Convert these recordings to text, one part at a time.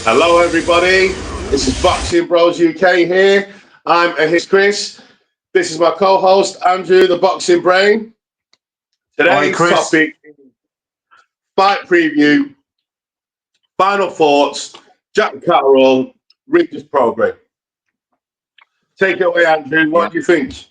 Hello, everybody. This is Boxing Bros UK here. I'm his Chris. This is my co-host Andrew, the Boxing Brain. Today's topic is fight preview, final thoughts, Jack Catterall, Regis Prograis. Take it away, Andrew. What do you think?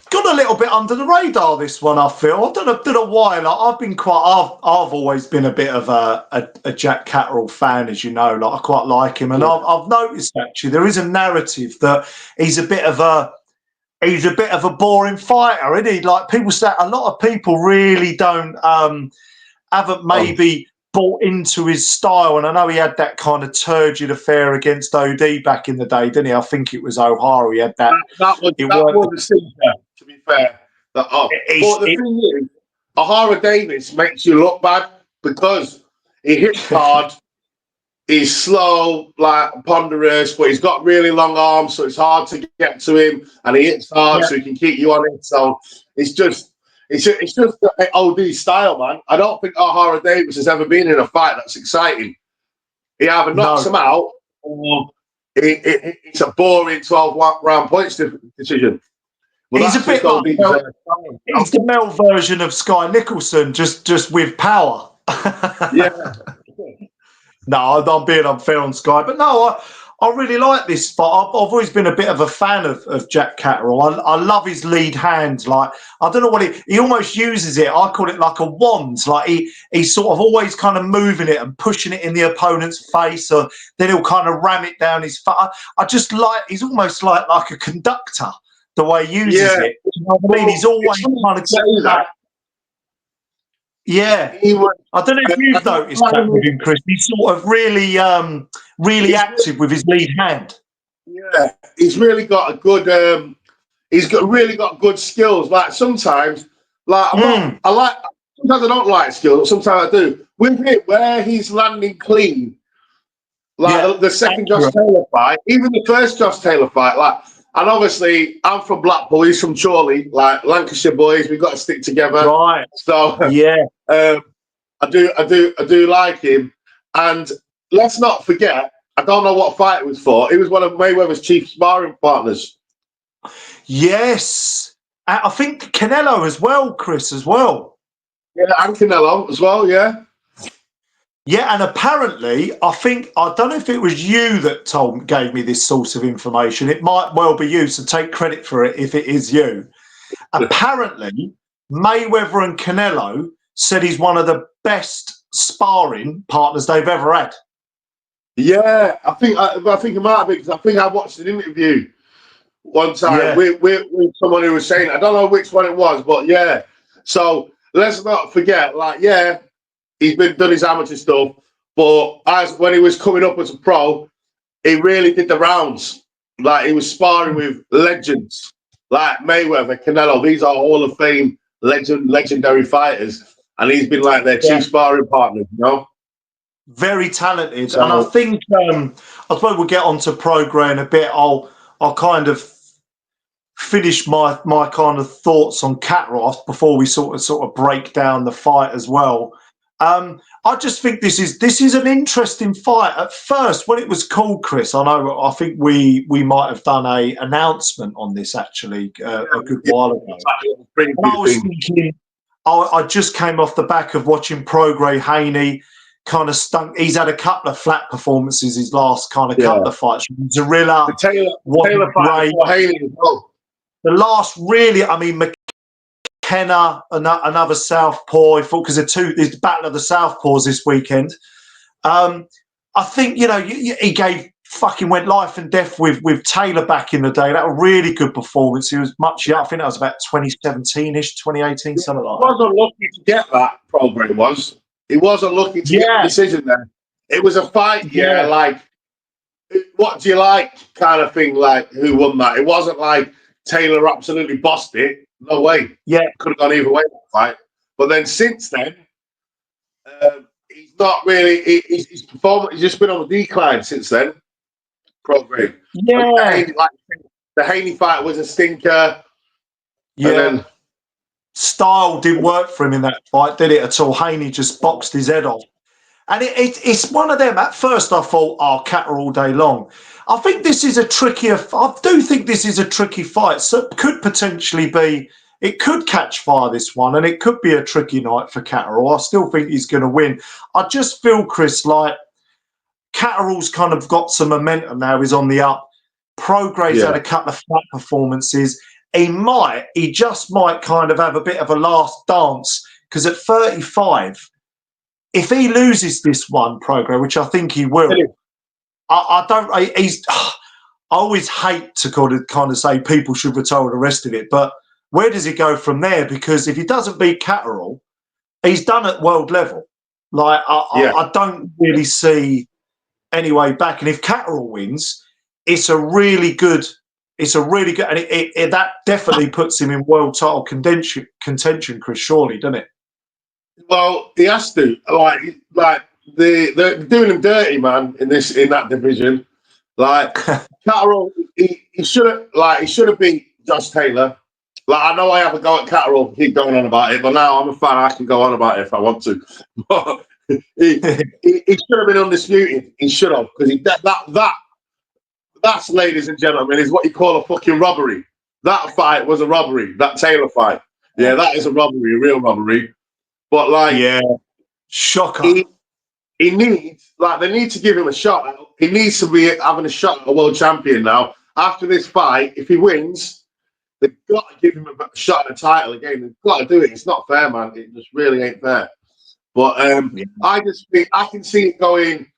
Got a little bit under the radar, this one, I feel. I don't know why. Like, I've always been a bit of a Jack Catterall fan, as you know. Like, I quite like him, and I've noticed actually there is a narrative that he's a bit of a boring fighter, isn't he? Like, people say, a lot of people really don't haven't maybe bought into his style, and I know he had that kind of turgid affair against OD back in the day, didn't he? I think it was O'Hara. He had that. That was a stinker, to be fair. But the thing is, O'Hara Davis makes you look bad because he hits hard. He's slow, like ponderous, but he's got really long arms, so it's hard to get to him. And he hits hard, so he can keep you on it. So it's just the OD style, man. I don't think O'Hara Davis has ever been in a fight that's exciting. He either knocks him out, or it's a boring 12-round points decision. Well, he's a bit like he's the male version of Sky Nicholson, just with power. Yeah. No, I'm being unfair on Sky, but no, I really like this fight. I've always been a bit of a fan of Jack Catterall. I love his lead hand. Like, I don't know what he almost uses it. I call it like a wand. Like he's sort of always kind of moving it and pushing it in the opponent's face, or then he'll kind of ram it down his face. I just like, he's almost like a conductor, the way he uses it. You know what I mean? He's always kind of saying that. Yeah, I don't know if you've noticed that with him, Chris. He's sort of really active with his lead hand. Yeah, he's really got a good. Really got good skills. Like sometimes, sometimes I don't like skills, but sometimes I do. With him, where he's landing clean, the second Josh Taylor fight, even the first Josh Taylor fight, and obviously I'm from Blackpool, he's from Chorley, like Lancashire boys, we've got to stick together. Right. So I do like him. And let's not forget, I don't know what fight it was for. It was one of Mayweather's chief sparring partners. Yes. I think Canelo as well, Chris, as well. Yeah, and Canelo as well, yeah. Yeah, and apparently, I don't know if it was you that gave me this source of information. It might well be you, so take credit for it if it is you. Apparently, Mayweather and Canelo said he's one of the best sparring partners they've ever had. Yeah, I think it might have been, because I think I watched an interview one time with someone who was saying, I don't know which one it was, but yeah. So let's not forget, he's done his amateur stuff, but when he was coming up as a pro, he really did the rounds. Like, he was sparring with legends like Mayweather, Canelo. These are Hall of Fame legendary fighters, and he's been like their chief sparring partner, you know? Very talented. So, and I think, I suppose we'll get on to Prograis in a bit. I'll kind of finish my kind of thoughts on Catterall before we sort of break down the fight as well. I just think this is an interesting fight. At first, when it was called, Chris, I think we might have done a announcement on this actually a good while ago. And I was thinking, I just came off the back of watching Prograis Haney kind of stunk. He's had a couple of flat performances his last kind of couple of fights. Zarilla, Taylor fight for Haney as well. The last really, I mean, McKenna, another southpaw, because there's the battle of the southpaws this weekend. I think, he went life and death with Taylor back in the day. That was a really good performance. He was much younger. I think that was about 2017-ish, 2018, something like that. He wasn't lucky to get that, Prograis was. He wasn't lucky to get the decision there. It was a fight, like, what do you like kind of thing, like, who won that? It wasn't like Taylor absolutely bossed it. No way. Yeah. Could have gone either way, that fight. But then since then, he's not really, his performance, he's just been on the decline since then. Prograis. Yeah. the Haney fight was a stinker. Yeah. And then, style didn't work for him in that fight, did it at all? Haney just boxed his head off. And it's one of them. At first, I thought, oh, Catterall all day long. I think this is a trickier. I do think this is a tricky fight. So it could potentially be. It could catch fire, this one, and it could be a tricky night for Catterall. I still think he's going to win. I just feel, Chris, like Catterall's kind of got some momentum now. He's on the up. Prograis had a couple of flat performances. He just might kind of have a bit of a last dance, because at 35, if he loses this one, Prograis, which I think he will, I always hate to kind of say people should retire the rest of it, but where does he go from there? Because if he doesn't beat Catterall, he's done at world level. Like, I don't really see any way back. And if Catterall wins, it's a really good, and that definitely puts him in world title contention, Chris, surely, doesn't it? Well, he has to. Like they're doing him dirty, man, in that division. Like Catterall, he should have beat Josh Taylor. Like, I know I have a go at Catterall, keep going on about it, but now I'm a fan. I can go on about it if I want to. But he should have been undisputed. He should have, because that's, ladies and gentlemen, is what you call a fucking robbery. That fight was a robbery. That Taylor fight, yeah, that is a robbery, a real robbery. But like, yeah, shocker. He needs, like, they need to give him a shot. He needs to be having a shot at a world champion now. After this fight, if he wins, they've got to give him a shot at a title again. They've got to do it. It's not fair, man. It just really ain't fair. But I just think I can see it going.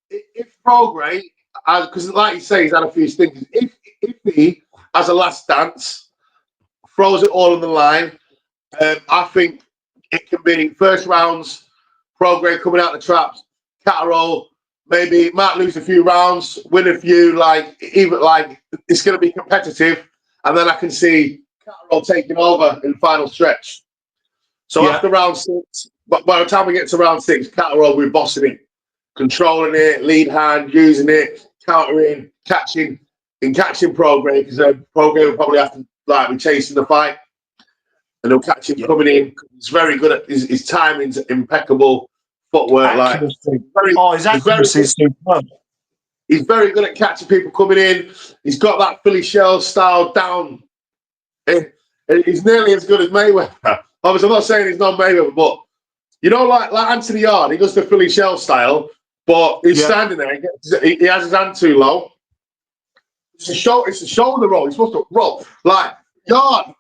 If Prograis, because like you say, he's had a few stinks. If he has a last dance, throws it all on the line, I think it can be first rounds. Prograis coming out the traps, Catterall maybe might lose a few rounds, win a few. Like, even like, it's going to be competitive, and then I can see Catterall taking over in the final stretch. So after round 6, but by the time we get to round 6, Catterall will be bossing it, controlling it, lead hand, using it, countering, catching Prograis, because Prograis will probably have to be chasing the fight. And they'll catch him coming in. He's very good at his timing's impeccable, footwork. His accuracy is superb. He's very good at catching people coming in. He's got that Philly shell style down. He's nearly as good as Mayweather. Obviously, I'm not saying he's not Mayweather, but you know, like Anthony Yard, he does the Philly shell style, but he's standing there. He has his hand too low. It's a shoulder roll. He's supposed to roll like Yard.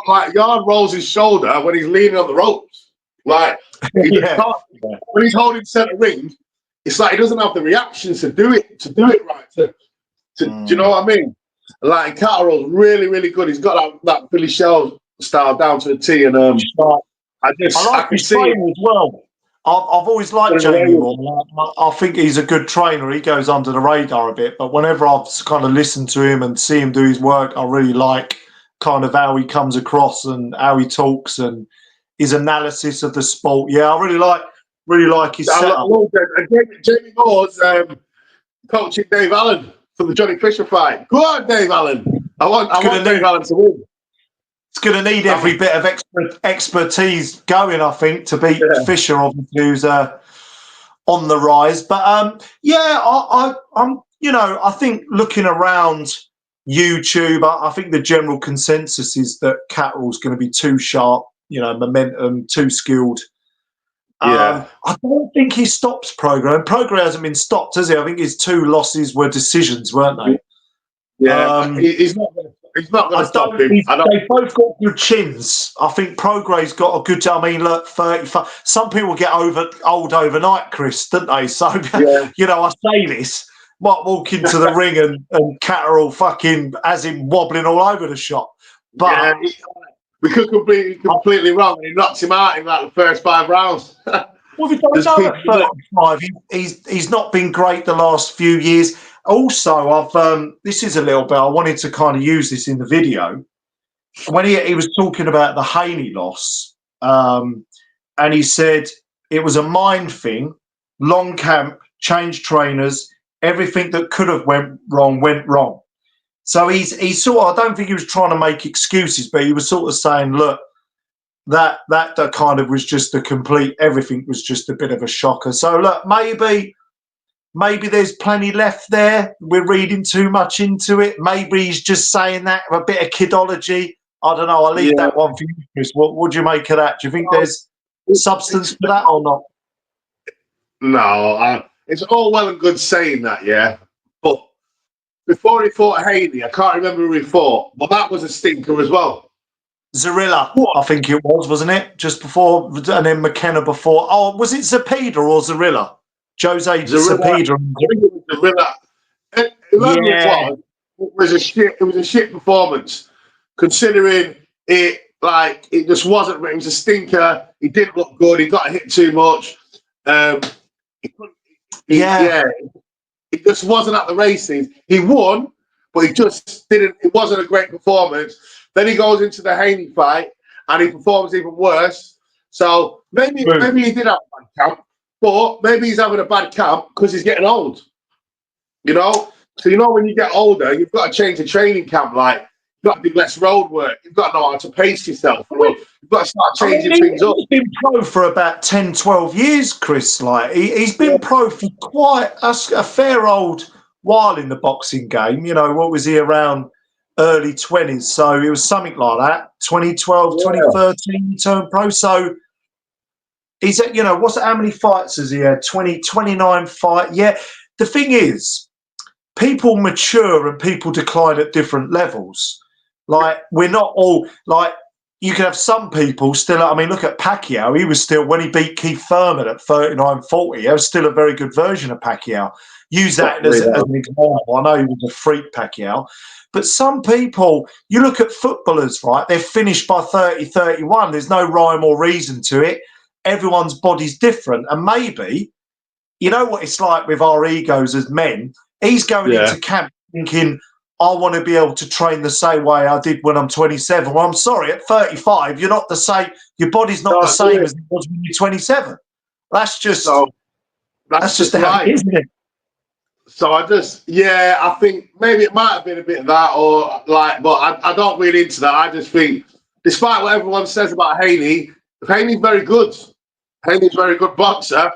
Like, Yard rolls his shoulder when he's leaning on the ropes. Like, when he's holding center ring, it's like he doesn't have the reactions to do it right. Do you know what I mean? Like, Catterall's really, really good. He's got that Philly shell style down to a T, and I can see it as well. I've always liked Jamie Moore. I think he's a good trainer. He goes under the radar a bit, but whenever I've kind of listened to him and see him do his work, I really like kind of how he comes across and how he talks and his analysis of the sport. Yeah, I really like his setup. Jamie Moore's coaching Dave Allen for the Johnny Fisher fight. Go on, Dave Allen. I want Dave Allen to win. It's going to need every bit of expertise going, I think, to beat Fisher, obviously, who's on the rise. But I'm, I think looking around YouTube, I think the general consensus is that Catterall's going to be too sharp, momentum, too skilled. I don't think he stops Prograis. Prograis hasn't been stopped, has he? I think his 2 losses were decisions, weren't they? Yeah, he's not going to stop him. They both got good chins. I think Prograis got a good. I mean, look, 35. Some people get old overnight, Chris, don't they? So I say this. Might walk into the ring and Catterall fucking has him wobbling all over the shop. But we could completely wrong, and he knocks him out in like the first 5 rounds. Well, we don't know at 35. He's not been great the last few years. Also, this is a little bit. I wanted to kind of use this in the video when he was talking about the Haney loss, and he said it was a mind thing. Long camp, changed trainers. Everything that could have went wrong went wrong. So he's sort of, I don't think he was trying to make excuses, but he was sort of saying, look, that kind of was just a complete, everything was just a bit of a shocker. So look, maybe there's plenty left there. We're reading too much into it. Maybe he's just saying that, a bit of kidology. I don't know. I'll leave that one for you, Chris. What do you make of that? Do you think there's substance to that or not? No, it's all well and good saying that, yeah. But before he fought Haney, I can't remember who he fought, but that was a stinker as well. Zarilla, I think it was, wasn't it? Just before, and then McKenna before. Oh, was it Zepeda or Zarilla? Jose Zepeda. I think it was Zarilla. Whoever it was a shit. It was a shit performance, considering it. Like it just wasn't. It was a stinker. He didn't look good. He got hit too much. He just wasn't at the races. He won, but he just didn't. It wasn't a great performance. Then he goes into the Haney fight and he performs even worse. So maybe he did have a bad camp, but maybe he's having a bad camp because he's getting old. You know? So you know when you get older, you've got to change the training camp. Like you've got to do less road work. You've got to know how to pace yourself. You've got to start changing things up. He's been pro for about 10, 12 years, Chris. Like he's been pro for quite a fair old while in the boxing game. You know, what was he, around early 20s? So it was something like that. 2012, 2013, he turned pro. So he's, you know, how many fights has he had? 29 fight. Yeah. The thing is, people mature and people decline at different levels. Like we're not all like, you can have some people still. I mean, look at Pacquiao. He was still, when he beat Keith Thurman at 39-40, he was still a very good version of Pacquiao. Use that as an example. I know he was a freak, Pacquiao. But some people, you look at footballers, right? They're finished by 30, 31. There's no rhyme or reason to it. Everyone's body's different. And maybe, you know what it's like with our egos as men? He's going into camp thinking, I want to be able to train the same way I did when I'm 27. Well, I'm sorry, at 35, you're not the same. Your body's not the same as it was when you're 27. That's just that's just how it is, isn't it? So I think maybe it might have been a bit of that, or like, but I don't read into that. I just think, despite what everyone says about Haney, Haney's very good. Haney's a very good boxer,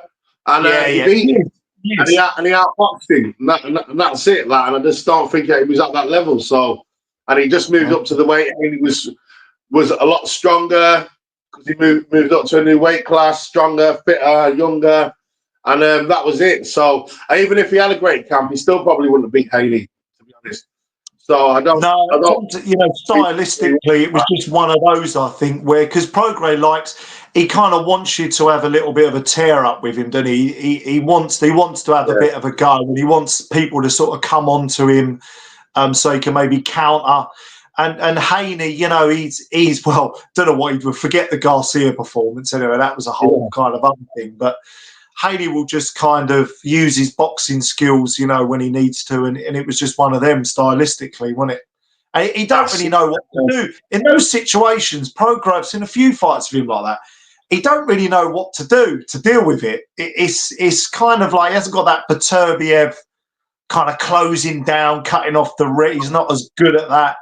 and he beat him. Yes. And he outboxed him, and that's it. Like, and I just don't think he was at that level. So, and he just moved up to the weight. And he was a lot stronger because he moved up to a new weight class, stronger, fitter, younger, and that was it. So, even if he had a great camp, he still probably wouldn't have beat Haney, to be honest. So I don't. You know, stylistically, it was just one of those, I think, where, because Prograis he kind of wants you to have a little bit of a tear up with him, doesn't he? He wants to have a bit of a go, and he wants people to sort of come on to him, so he can maybe counter. And Haney, you know, he's well, don't know what he would forget the Garcia performance anyway. That was a whole kind of other thing, but Haney will just kind of use his boxing skills, you know, when he needs to, and it was just one of them stylistically, wasn't it? And he don't really know what to do in those situations. Prograis, in a few fights with him like that, he don't really know what to do to deal with it. It's kind of like he hasn't got that Beterbiev kind of closing down, cutting off the ring. He's not as good at that.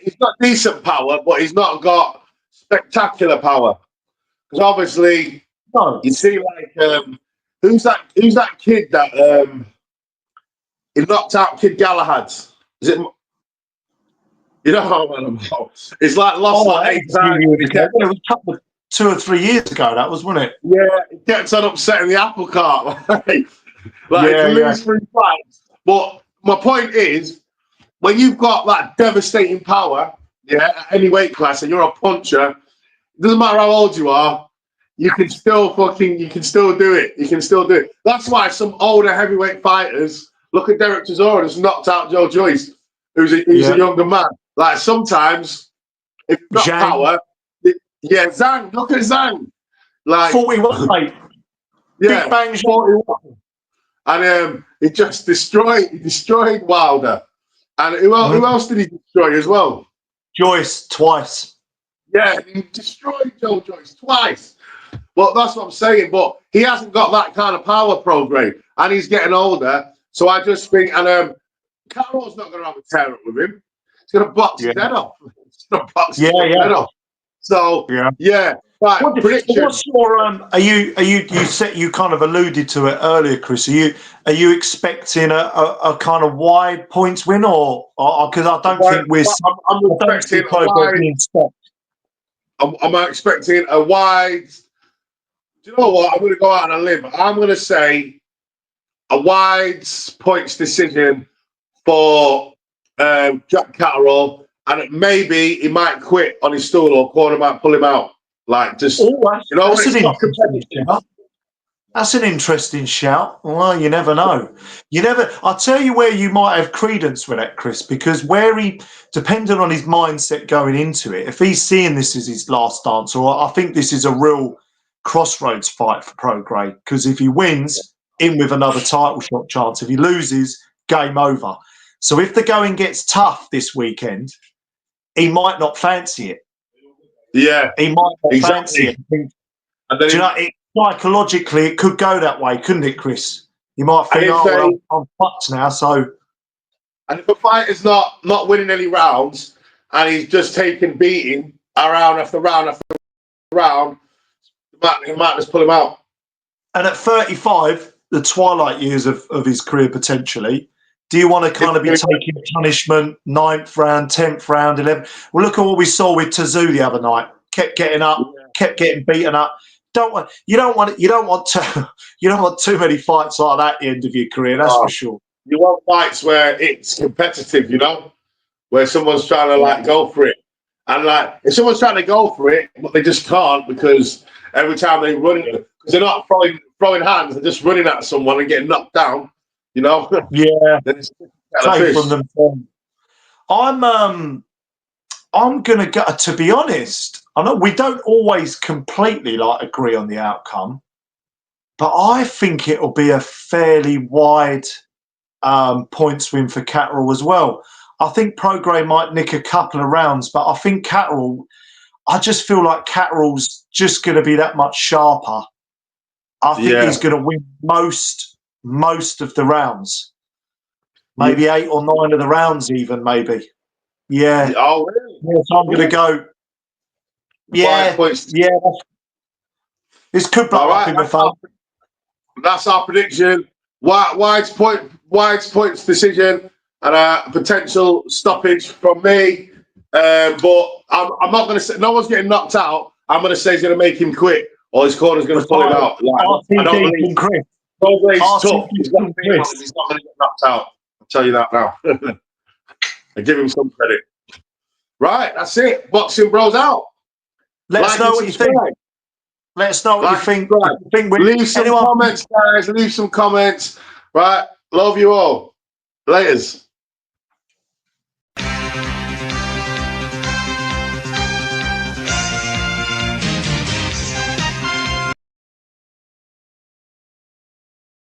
He's got decent power, but he's not got spectacular power. Because obviously, you see, like, who's that kid that he knocked out Kid Galahad? Is it? You know what I'm about? It's like lost like 8 times. It was a couple of 2 or 3 years ago, that was, wasn't it? Yeah, he kept on upsetting the apple cart. Lose 3 fights. But my point is, when you've got that devastating power, at any weight class, and you're a puncher, it doesn't matter how old you are, you can still do it. You can still do it. That's why some older heavyweight fighters, look at Derek Chisora, just knocked out Joe Joyce, who's a younger man. Like, sometimes, if you've got power, Zhang, look at Zhang. Like 41, mate. Yeah, 41. And he just destroyed Wilder. And who else did he destroy as well? Joyce, twice. Yeah, he destroyed Joe Joyce twice. Well, that's what I'm saying. But he hasn't got that kind of power, Prograis, and he's getting older. So I just think, and Catterall's not going to have a tear up with him. He's going to box his head off. He's going to box his head off. So yeah. Right, prediction. What's your you kind of alluded to it earlier, Chris. Are you expecting a kind of wide points win, or because I don't think we're I'm expecting a wide. I'm expecting a wide. Do you know what? I'm going to go out on a limb. I'm going to say a wide points decision for Jack Catterall, and maybe he might quit on his stool or Corner might pull him out. Like, just, that's an interesting shout. Well, you never know. I'll tell you where you might have credence with that, Chris, because depending on his mindset going into it, if he's seeing this as his last dance, or I think this is a real crossroads fight for Prograis, because if he wins, in with another title shot chance. If he loses, game over. So if the going gets tough this weekend, he might not fancy it. Yeah, he might not fancy it. And then psychologically, it could go that way, couldn't it, Chris? You might think, I'm fucked now. So, and if a fighter's not winning any rounds and he's just taking beating round after round after round, he might just pull him out. And at 35, the twilight years of his career potentially, do you want to kind of be taking punishment 9th round, 10th round, 11th? Well, look at what we saw with Tszyu the other night. Kept getting up, kept getting beaten up. You don't want too many fights like that at the end of your career. That's for sure. You want fights where it's competitive, where someone's trying to go for it, and if someone's trying to go for it, but they just can't because every time they run it, because they're not throwing hands, they're just running at someone and getting knocked down. Yeah. Take from them. I'm gonna go. To be honest, I know we don't always completely agree on the outcome, but I think it'll be a fairly wide points win for Catterall as well. I think Prograis might nick a couple of rounds, but I think Catterall. I just feel like Catterall's just going to be that much sharper. I think he's going to win most of the rounds, maybe 8 or 9 of the rounds, even maybe. Yeah. Oh, really? Yeah, so I'm going to go. Yeah. This could blow up in my phone. That's our prediction. Wide points decision and a potential stoppage from me. But I'm not going to say no one's getting knocked out. I'm going to say he's going to make him quit, or his corner's going to pull him out. I don't believe Chris. Prograis tough. He's not going to get knocked out. I'll tell you that now. I give him some credit. Right, that's it. Boxing Bros out. Let us know what you think. Let us know what you think. Leave some comments, guys. Leave some comments. Right. Love you all. Laters.